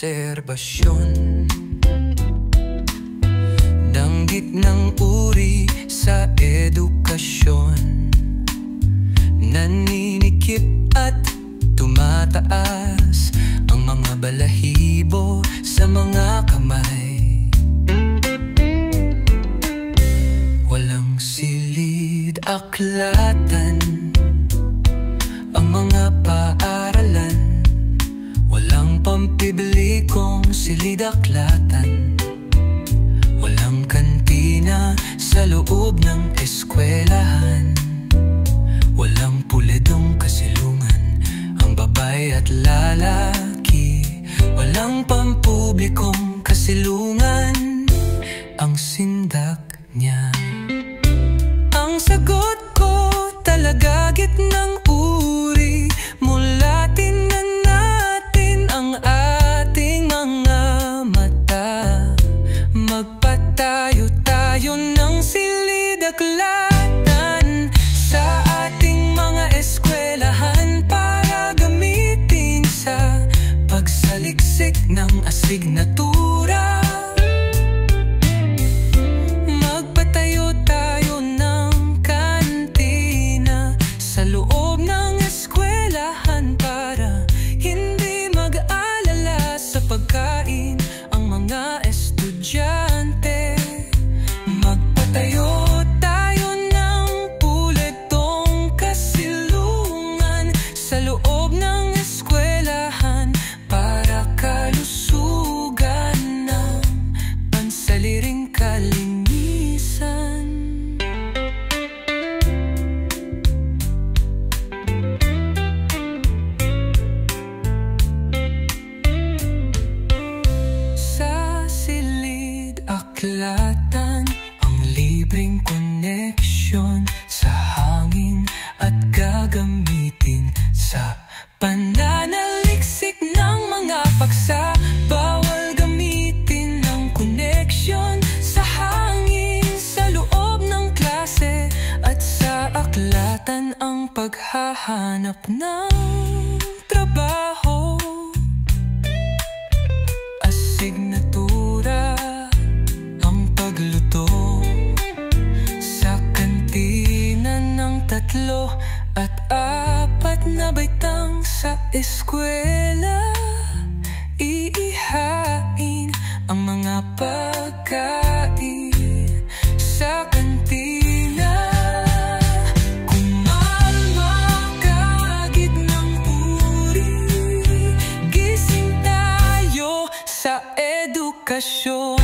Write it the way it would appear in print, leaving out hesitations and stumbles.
obserbasyon, danggit ng uri sa edukasyon, naninikip at tumataas ang mga balahibo sa mga kamay. Walang silid aklatan ang mga paaralan, walang pampublikong silid aklatan, walang kantina sa loob ng eskwelahan, walang puledong kasilungan ang babae at lalaki, walang pampublikong kasilungan ang sindak niya. Ang sagot ko talaga gitnang uri, mula tingnan natin ang ating mga mata, magpatayo-tayo ng silid aklatan sa ating mga eskwelahan para gamitin sa pagsaliksik ng asignatura. Aklatan ang libreng koneksyon sa hangin at gagamitin sa pananaliksik ng mga paksa. Bawal gamitin ang koneksyon sa hangin sa loob ng klase at sa aklatan ang paghahanap ng trabaho, asignatura, pagluto sa kantina ng 3 at 4 na baitang sa eskwela. Iihain ang mga pagkain sa kantina. Kumalma kahit ng uri, gising tayo sa edukasyon.